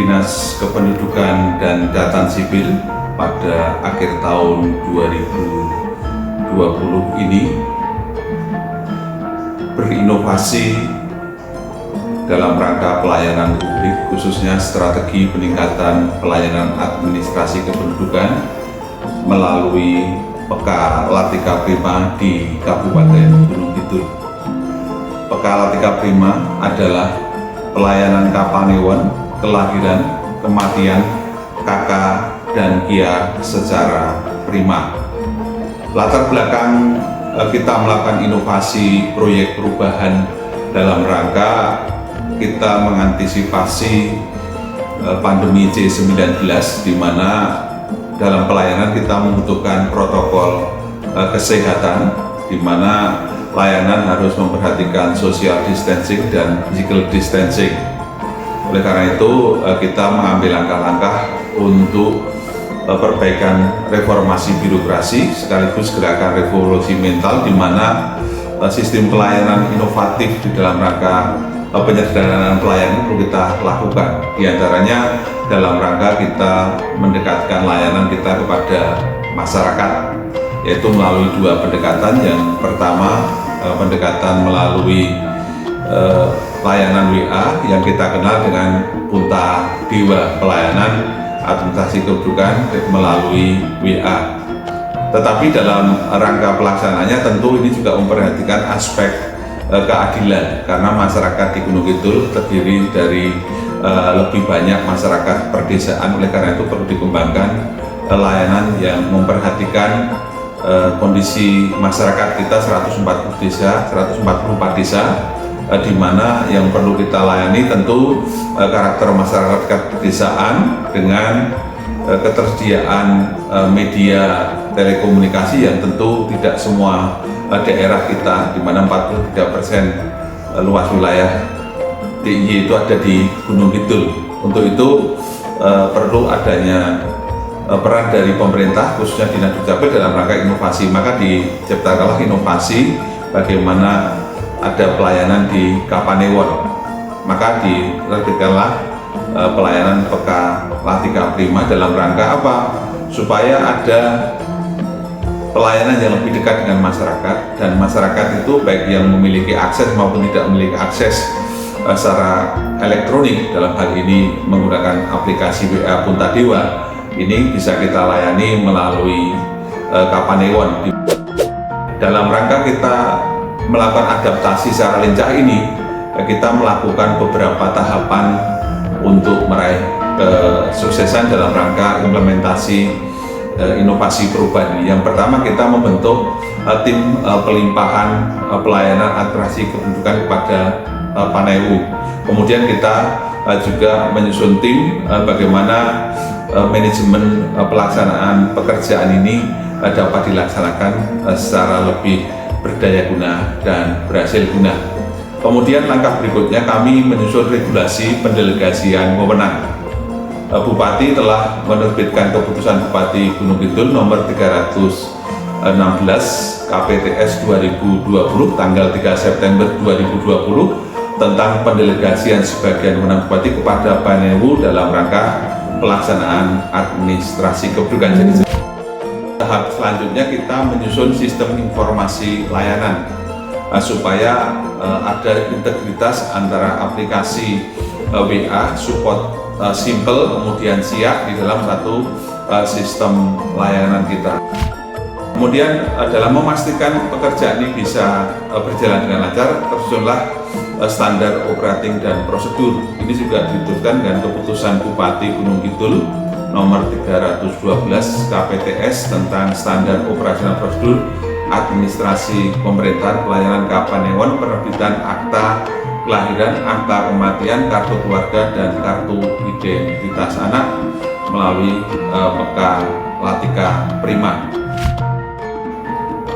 Dinas Kependudukan dan Data Sipil pada akhir tahun 2020 ini berinovasi dalam rangka pelayanan publik, khususnya strategi peningkatan pelayanan administrasi kependudukan melalui Peka Latika Prima di Kabupaten Gunung Kidul. Peka Latika Prima adalah pelayanan Kapanewon, kelahiran, kematian, KK, dan KIA secara prima. Latar belakang kita melakukan inovasi proyek perubahan dalam rangka kita mengantisipasi pandemi C-19, di mana dalam pelayanan kita membutuhkan protokol kesehatan, di mana layanan harus memperhatikan social distancing dan physical distancing. Oleh karena itu kita mengambil langkah-langkah untuk perbaikan reformasi birokrasi sekaligus gerakan revolusi mental, di mana sistem pelayanan inovatif di dalam rangka penyederhanaan pelayanan perlu kita lakukan. Di antaranya dalam rangka kita mendekatkan layanan kita kepada masyarakat, yaitu melalui dua pendekatan. Yang pertama pendekatan melalui layanan WA yang kita kenal dengan Punta Dewa, pelayanan administrasi kependudukan melalui WA. Tetapi dalam rangka pelaksanaannya tentu ini juga memperhatikan aspek keadilan, karena masyarakat di Gunung Kidul terdiri dari lebih banyak masyarakat perdesaan. Oleh karena itu perlu dikembangkan layanan yang memperhatikan kondisi masyarakat kita 144 desa, di mana yang perlu kita layani tentu karakter masyarakat pedesaan dengan ketersediaan media telekomunikasi yang tentu tidak semua daerah kita, di mana 43% luas wilayah DIY itu ada di Gunung Kidul. Untuk itu perlu adanya peran dari pemerintah, khususnya Dinas Dukcapil dalam rangka inovasi. Maka diciptakanlah inovasi bagaimana ada pelayanan di Kapanewon, maka diterbitkanlah pelayanan Peka Latika Prima dalam rangka apa? Supaya ada pelayanan yang lebih dekat dengan masyarakat, dan masyarakat itu baik yang memiliki akses maupun tidak memiliki akses secara elektronik, dalam hal ini menggunakan aplikasi WA Punta Dewa, ini bisa kita layani melalui Kapanewon. Dalam rangka kita melakukan adaptasi secara lincah ini, kita melakukan beberapa tahapan untuk meraih kesuksesan dalam rangka implementasi inovasi perubahan ini. Yang pertama, kita membentuk tim pelimpahan pelayanan administrasi kependudukan kepada Panewu. Kemudian kita juga menyusun tim bagaimana manajemen pelaksanaan pekerjaan ini dapat dilaksanakan secara lebih berdaya guna dan berhasil guna. Kemudian langkah berikutnya kami menyusun regulasi pendelegasian wewenang. Bupati telah menerbitkan keputusan Bupati Gunung Kidul nomor 316 KPTS 2020 tanggal 3 September 2020 tentang pendelegasian sebagian wewenang Bupati kepada Panewu dalam rangka pelaksanaan administrasi kependudukan. Tahap selanjutnya kita menyusun sistem informasi layanan supaya ada integritas antara aplikasi WA, support simple, kemudian siap di dalam satu sistem layanan kita. Kemudian dalam memastikan pekerjaan ini bisa berjalan dengan lancar, tersusunlah standar operating dan prosedur. Ini juga diteruskan dengan keputusan Bupati Gunung Kidul nomor 312 KPTS tentang standar operasional prosedur administrasi pemerintahan pelayanan Kapanewon, penerbitan akta kelahiran, akta kematian, kartu keluarga, dan kartu identitas anak melalui Peka Latika Prima.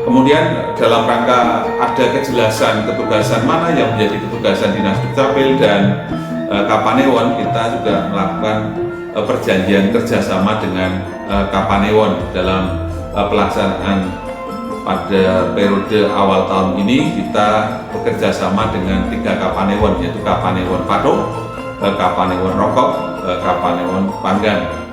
Kemudian dalam rangka ada kejelasan ketugasan mana yang menjadi ketugasan Dinas Dukcapil dan Kapanewon, kita juga melakukan perjanjian kerjasama dengan Kapanewon dalam pelaksanaan pada periode awal tahun ini. Kita bekerja sama dengan 3 Kapanewon, yaitu Kapanewon Patok, Kapanewon Rokok, Kapanewon Panggang.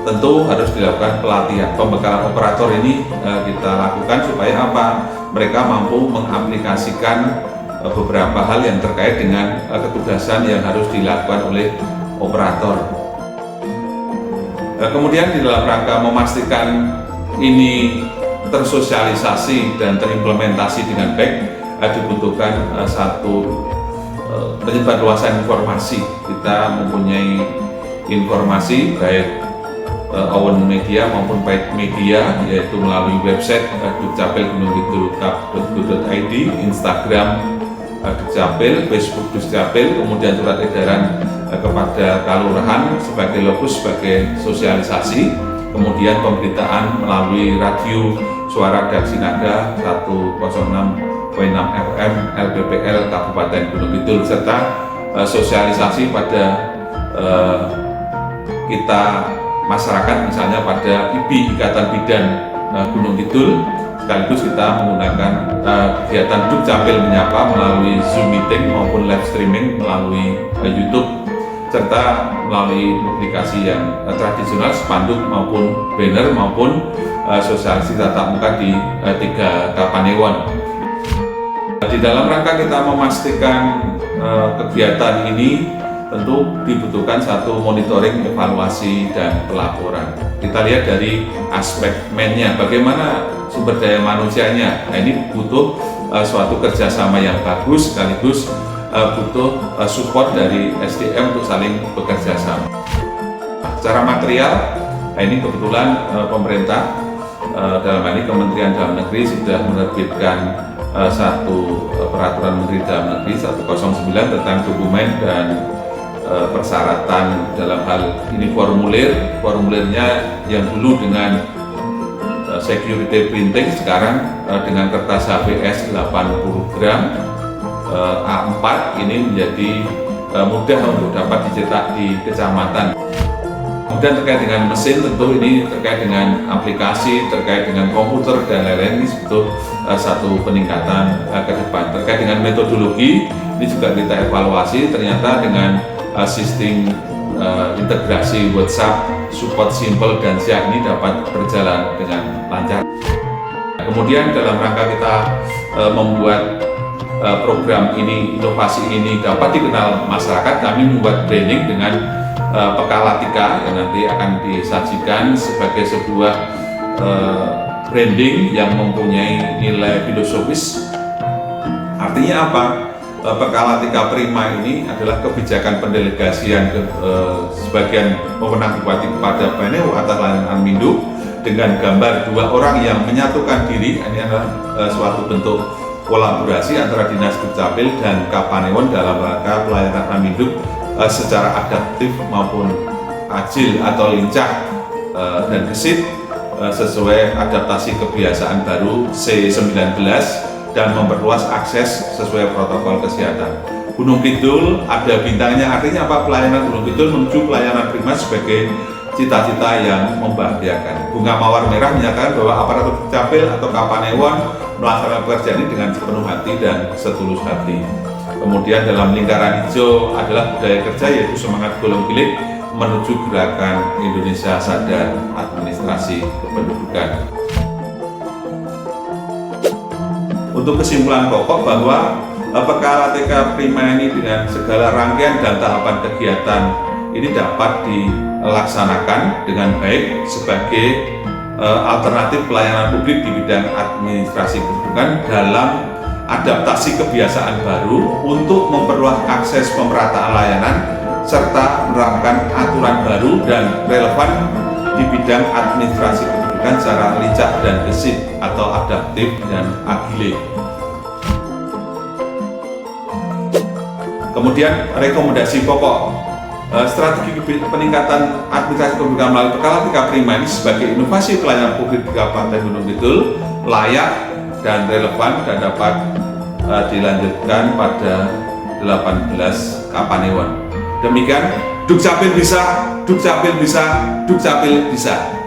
Tentu harus dilakukan pelatihan. Pembekalan operator ini kita lakukan supaya apa? Mereka mampu mengaplikasikan beberapa hal yang terkait dengan ketugasan yang harus dilakukan oleh operator. Kemudian di dalam rangka memastikan ini tersosialisasi dan terimplementasi dengan baik, dibutuhkan satu penyebarluasan informasi. Kita mempunyai informasi baik own media maupun paid media, yaitu melalui website dukcapil.gunungkidul.go.id, Instagram Dukcapil, Facebook Dukcapil, kemudian surat edaran kepada kalurahan sebagai lokus, sebagai sosialisasi, kemudian pemberitaan melalui radio Suara Daksinaga 106.6 FM LBPL Kabupaten Gunung Kidul, serta sosialisasi pada kita masyarakat, misalnya pada IBI, Ikatan Bidan Gunung Kidul. Sekaligus kita menggunakan kegiatan Dukcapil Menyapa melalui Zoom meeting maupun live streaming melalui YouTube, serta melalui publikasi yang tradisional, spanduk maupun banner maupun sosialisasi tatap muka di 3 Kapanewon. Di dalam rangka kita memastikan kegiatan ini, tentu dibutuhkan satu monitoring, evaluasi, dan pelaporan. Kita lihat dari aspek man-nya, bagaimana sumber daya manusianya. Nah, ini butuh suatu kerjasama yang bagus, sekaligus butuh support dari SDM untuk saling bekerja sama. Secara material, nah ini kebetulan pemerintah dalam hal ini Kementerian Dalam Negeri sudah menerbitkan satu peraturan Menteri Dalam Negeri 109 tentang dokumen dan persyaratan dalam hal ini formulirnya yang dulu dengan security printing, sekarang dengan kertas HVS 80 gram A4 ini menjadi mudah untuk dapat dicetak di kecamatan. Kemudian terkait dengan mesin, tentu ini terkait dengan aplikasi, terkait dengan komputer dan lain-lain, ini butuh satu peningkatan ke depan. Terkait dengan metodologi, ini juga kita evaluasi, ternyata dengan sistem integrasi WhatsApp, support simple dan siap ini dapat berjalan dengan lancar. Kemudian dalam rangka kita membuat program ini, inovasi ini dapat dikenal masyarakat, kami membuat branding dengan Pekalatika yang nanti akan disajikan sebagai sebuah branding yang mempunyai nilai filosofis. Artinya apa? Pekalatika Prima ini adalah kebijakan pendelegasian sebagian pemenang bupati kepada Panewo atas layanan Minduk dengan gambar 2 orang yang menyatukan diri. Ini adalah suatu bentuk kolaborasi antara Dinas Dukcapil dan Kapanewon dalam rangka pelayanan Aminduk secara adaptif maupun agil atau lincah dan gesit sesuai adaptasi kebiasaan baru C19 dan memperluas akses sesuai protokol kesehatan. Gunung Kidul ada bintangnya, artinya apa? Pelayanan Gunung Kidul menuju pelayanan prima sebagai cita-cita yang membahagiakan. Bunga Mawar Merah menyatakan bahwa aparatur Dukcapil atau Kapanewon melaksanakan pekerjaan ini dengan sepenuh hati dan setulus hati. Kemudian dalam lingkaran hijau adalah budaya kerja, yaitu semangat golong gilik menuju gerakan Indonesia Sadar Administrasi Kependudukan. Untuk kesimpulan pokok bahwa Pekalatika Prima ini dengan segala rangkaian dan tahapan kegiatan ini dapat dilaksanakan dengan baik sebagai alternatif pelayanan publik di bidang administrasi kependudukan dalam adaptasi kebiasaan baru untuk memperluas akses pemerataan layanan serta menerapkan aturan baru dan relevan di bidang administrasi kependudukan secara lincah dan gesit atau adaptif dan agile. Kemudian rekomendasi pokok, strategi peningkatan administrasi kependudukan melalui Pekalatika Prima ini sebagai inovasi pelayanan publik di Kabupaten Gunung Kidul layak dan relevan dan dapat dilanjutkan pada 18 Kapanewon. Demikian, Dukcapil bisa, Dukcapil bisa, Dukcapil bisa.